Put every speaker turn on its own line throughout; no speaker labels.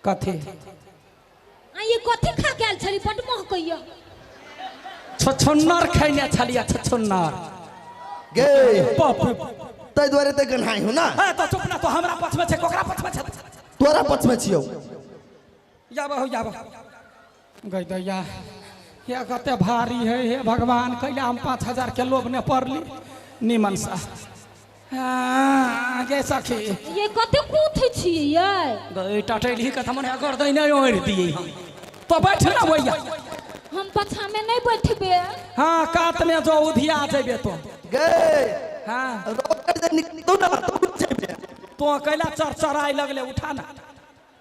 कथी
ये कथी खा के आयल छली बड मोह कहिया
छछन्नर खैने छलिया छछन्नर
गे
बाप
तै द्वारे ते गन्हाई हो ना
है तो चुप ना तो हमरा पछ में छे कोकरा पछ में छे
तोरा पछ में छियो
याबा हो याबा गई दैया ये कते भारी है हे भगवान कैला हम 5000 के लोभ ने पड़ली निमन सा हां ये सखी
ये कते कूथे छिए ये
गई टटैली के हमने कर दै नै ओढ़ दिए हम तो बैठ ना भैया
हम पछा में नहीं बैठबे
हां कात में जो उधिया जेबे तो
गे
हां
रोकर दे निकतो ना तो जेबे
तो कैला चरचराई लगले उठा ना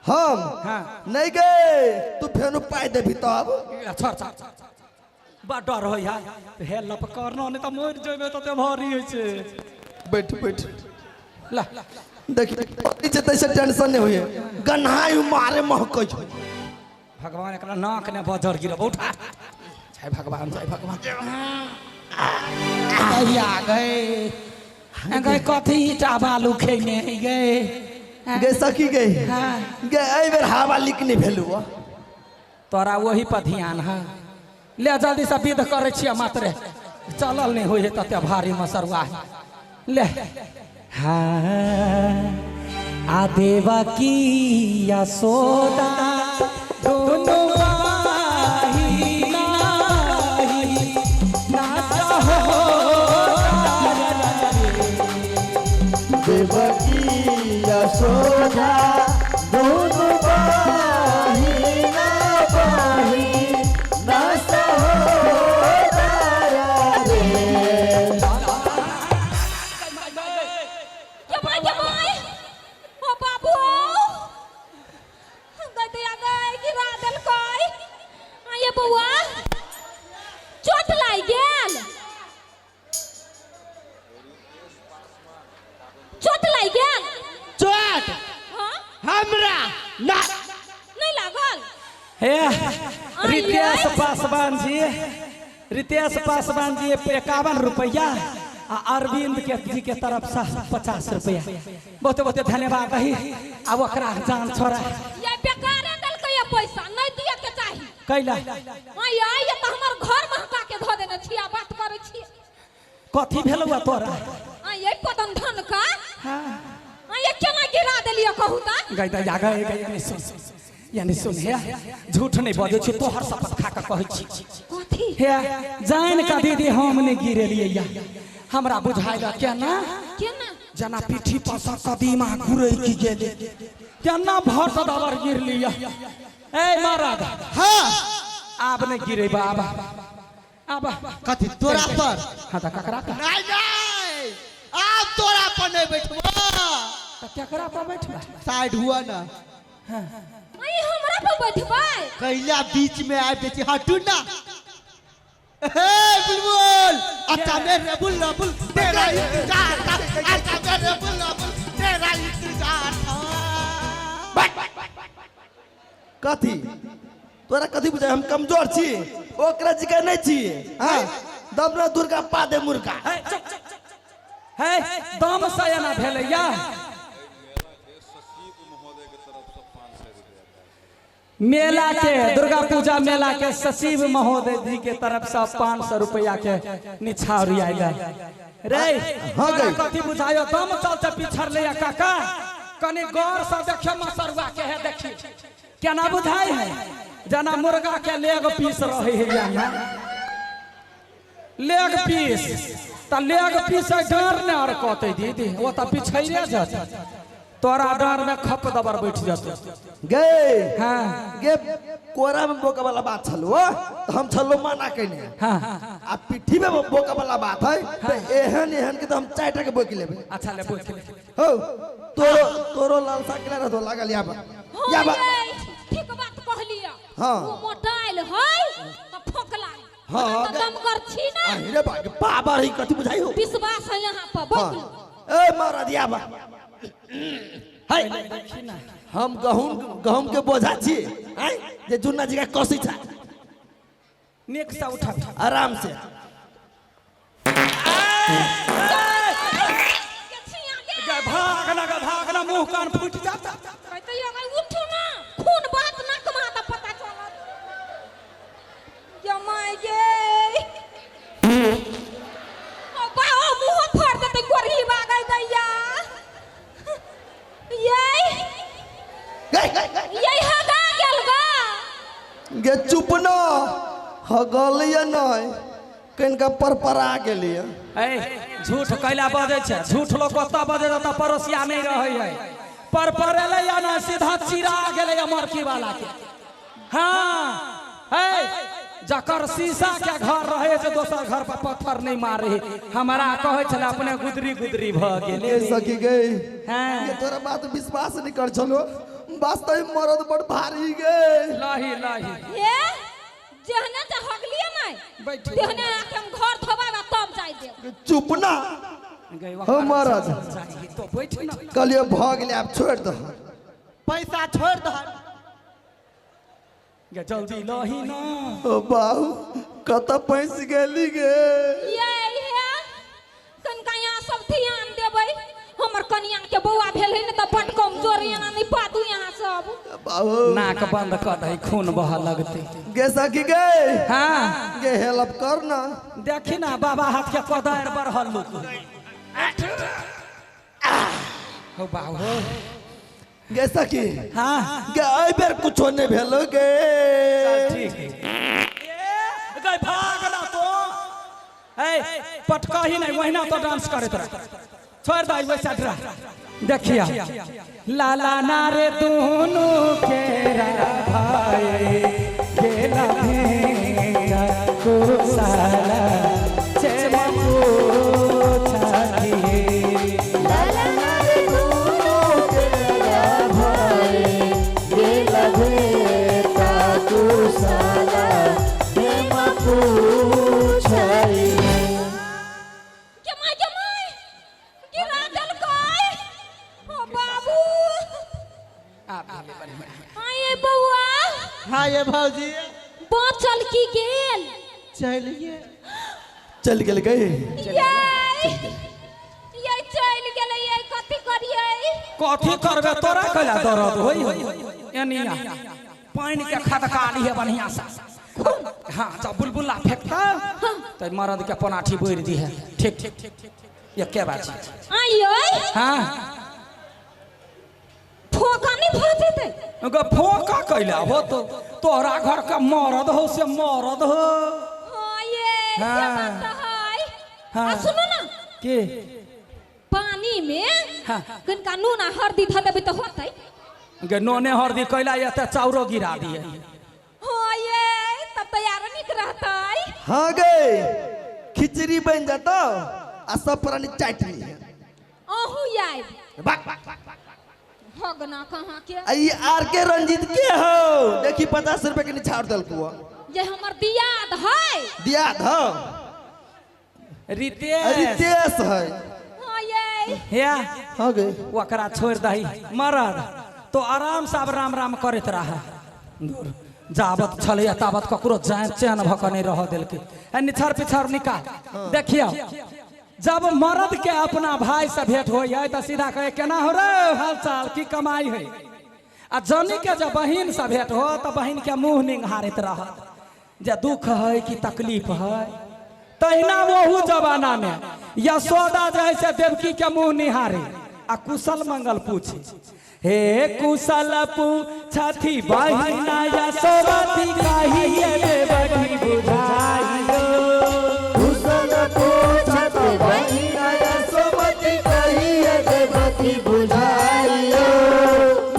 हम
हां
नहीं गे तू फेनु पाए देबी तब
अच्छा बा डर हो यार हे लप करनो नहीं तो मर जेबे तो ते भारी होय छे
बैठ बैठ
ला
देखी पति से तैसे टेंशन नहीं हुई गन्हाई मारे महकै छ
भगवान एकरा नाक ने बजर गिरब उठा जय भगवान या गए गए कथी ईटा बालू खेने गए
गे सखी गे
हां
गे एई बेर हवा लिक नहीं भेलु
तोरा वही पर ध्यान है ले जल्दी से विध करे छिया मात्र चलल नहीं होय तते भारी मसरुआ ले हां आ देवा की यशोदा दोनों माही नाही नाचा हो
देवकी यशोदा दोनों बाही ना बाही नासा हो तारा रे
ये भाई ओ बाबू गते आ गए गिरा देल कोई ये बउआ चोट लाग गेल चोट लाग गेल
चोट
हां
हमरा ना
नहीं लागल
हे रितेश पासवान जी 51 रुपया आ अरविंद के जी के तरफ से 50 रुपया बहुत बहुत धन्यवाद रही अब ओकरा जान छोड़ा
ये बेकारे दल के ये पैसा नहीं दिए के चाहिए
कैला
ये तो हमर घर महका के धो देने छिया बात करे छी
कथी भेलौ तोरा
ये पतन धन का
हां
ये केना गिरा देलियो कहू त
गई सुन यानी सुन हे झूठ नहीं बजे छी तोहर शपथ खा के कहै छी
कथी
हे जान का दीदी हम नहीं गिरेलिए या हमरा बुझाइला केना
केना
जना पीठी पर से कदीमा घुरै की गेले केना भर दबर गिर लिया ए महाराज
हां
आब नहीं गिरे बाबा अब
कथी तोरा पर
हां त ककरा पर
नहीं नहीं आप तोरा पर नहीं बैठबो
त ककरा पर बैठबा
साइड हुआ ना
हमरा पर बैठबै
कैला बीच में आए बेची हटू ना हे बुलबुल अच्छा मेरे बुलबुल तेरा इंतजार था अच्छा मेरे बुलबुल तेरा इंतजार था कथी तोरा कथी बुझाय हम कमजोर छी ओकरा जिका नहीं छी हां दबना दुर्गा पादे मुर्गा
है दम सयना भेलैया मेला के दुर्गा पूजा मेला के सचिव महोदय जी के तरफ से 500 रुपया के निछावरी आइला रे
हां गई
कथी बुझायो दम चलते पिछड़ ले काका कनी गौर से देखियो मसरुआ के है देखी केना बुझाई है जना मुर्गा के लेग पीस रहे है यहाँ लेग पीस त लेग पीस डर ने और कहते दीदी वो त पिछैरे जात तोरा डर में खप दबर बैठ जातो
गे
हां
गे कोरा में बोका वाला बात छलो तो हम छलो माना कइने
हां
आ पिठी में बोका वाला बात है तो एहन एहन के तो हम चाटा के बोकी लेबे
अच्छा ले बोल
हो तोरो लालसा के रहतो लागल या बा
ठीक बात कहलिया
हां
वो मोटाइल है तो फोकला
हां
दम कर छी ना
अरे बाबा रही कथी बुझाई हो
विश्वास है यहाँ पर बोल
ए मारा दिया बा हाय हम गहूम के बोझा छी हैं जे जुन्ना जी का कोसी था
नेक सा उठा
आराम से
भागना मुंह कान फूट जाता
कहते ये उठो ना खून
चुप न हगलिए नहीं कनिका परपरा गेलिए
ए झूठ कैला बजे छे झूठ लोग कत्ता बजे त पड़ोसिया नहीं रहे है पर परेले या ना सीधा चिरा गेले मरकी वाला के हां ए जकर शीशा के घर रहे से दोसर घर पर पत्थर नहीं मारे हमारा कहे छले अपने गुदरी गुदरी भ गेले
सकी गई
हां
ये तोरा बात विश्वास नहीं कर छलो वास्तव मरद बड़ भारी गए
लाही लाही
ये जहने त हगलिए नहीं
बैठ
तेहने हम घर थबावा तब जाई दे
चुप ना हो मरद
तो बैठ ना
कहलिए भ गेले अब छोड़ दो
पैसा छोड़ दो
गे जल्दी लही ना
ओ बाहू कत पैस गेली गे
ये कनका यहाँ सब ध्यान देबै हमर कनिया के बौआ भेल है न त बड कमजोर है नहीं पादू यहाँ सब
बाहू
नाक बंद कर दे खून बह लगते
गे सकी गए
हां
गे हेल्प कर ना
देखी ना बाबा हाथ के कदार बढ़ल लुक हो बाबू
गे सकी
हां
गे आई बेर कुछो नहीं भेलो गे
ठीक है गई भाग ना तो ए पटका ही नहीं वहीना तो डांस करत रह छोड़ दई वैसा ड्रा देखिया लाला नारे दोनों केरा भाई गेला भेंगा को साला चेमा को छाती
लाला नारे दोनों तेरा भाई गेला भेंगा को साला चेमा को छाई गिरा दल कोई ओ बाबू आए बउआ
हाँ ये भौजी
बाँचल की गेल
चलिए
चल गेल गए
ये चल गेल ये कथी करिए
कथी करबे तोरा कला दर्द होई एनिया पानी के खदकाली है बढ़िया सा हां जब बुलबुला फेंकता तो मरद के पनाठी बोर दी है ठीक ठीक ये क्या बात है
आइयो
हां
फोका नहीं फजते
अगर फोका कैला हो तो तोरा घर का मरद हो से मरद हो
हां ये बात है
हाँ।
सुनो ना
के
पानी में
हाँ।
कनका नून आ हल्दी धर देबे तो होतै
गे नोने हरदी कैला ये त चाउरो गिरा दिए
हां ये तब तैयार निक रहतै
हाँ गे खिचड़ी बन जाता आ सब प्राणी चाट ली
अहू आइ भगना कहाँ के
आई आर के रंजीत के हो देखी 50 रुपए के निछाड़ दल को
ये हमर दियाद है
दिया था
रितेश
रितेश है
हां ये
या
हाँ गे
ओकरा छोड़ दही मरद तो आराम से अब राम राम करत रहा जावत छले तावत ककरो जान चैन भक नहीं रह दिल के निछाड़ पिछाड़ निकाल देखियो जब मर्द के अपना भाई से भेंट हो तो सीधा कहे केना हो रे हाल चाल की कमाई है आ जनी के जब बहिन से भेंट हो तो बहिन के मुंह निंघारत रहत जे दुख है कि तकलीफ है तहिना वहू जमाना में यशोदा जैसे देवकी के मुंह निहारे आ कुशल मंगल पूछे हे कुशल पूछथी बहिना यशोवती कहिए देवकी बुझाइयो
कुशल पूछत बहिना यशोमती कहिए देवकी बुझाइयो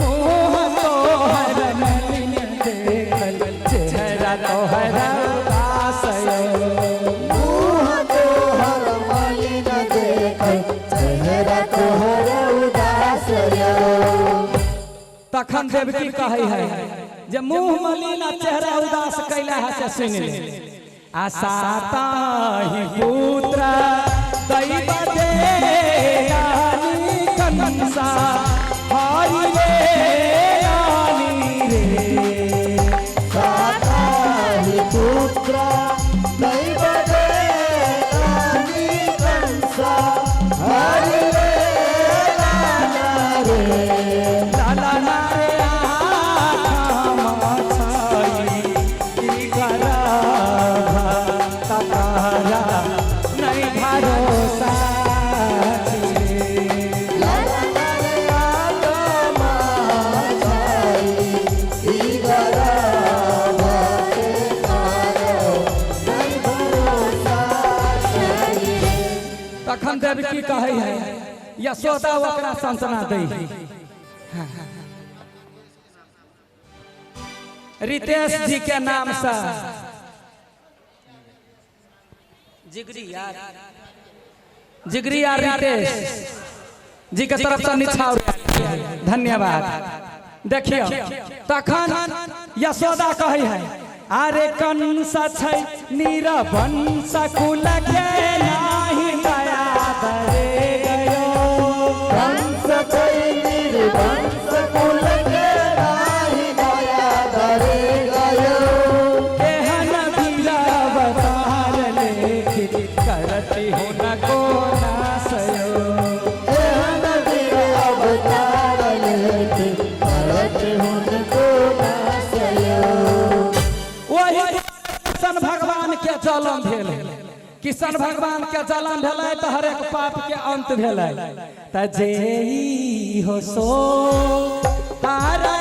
मोह तोहर नलिन देखल चेहरा तोहर उदासयो
मुँह तोहर मलिन देखल चेहरा तोहर उदासयो
तखन देवकी कहे है जे मुंह मलिन चेहरा उदास कैला है से सुन ले आसाता ही पुत्र दैव दे रानी कंसा हरि रे रानी रे
साता ही पुत्र दैव दे रानी कंसा हरि रे लाला रे
लाला नारे आमा छाई ई करा तारा नहीं भरोसा
लाला रे आत्मा छाई ई गरा भके
कहे है यशोदा ओकरा संतना दै है। रितेश जी के नाम से जिगरी यार रितेश जी के तरफ से निछाव धन्यवाद। देखियो तखन यशोदा कहे है अरे कंस छै नीरवंश कुल के नाही दया दरे गयो।
कंस छै नीरवंश कुल के नाही दया दरे गयो।
एहन वीर अवतार लेखित करति हो न को नासयो।
एहन वीर अवतार लेखित करति हो न को नासयो।
वही किशन भगवान के जन्म भेल। किशन भगवान के जन्म भेलै तो हर एक पाप के अंत भेलै। त जेई हो सो तारा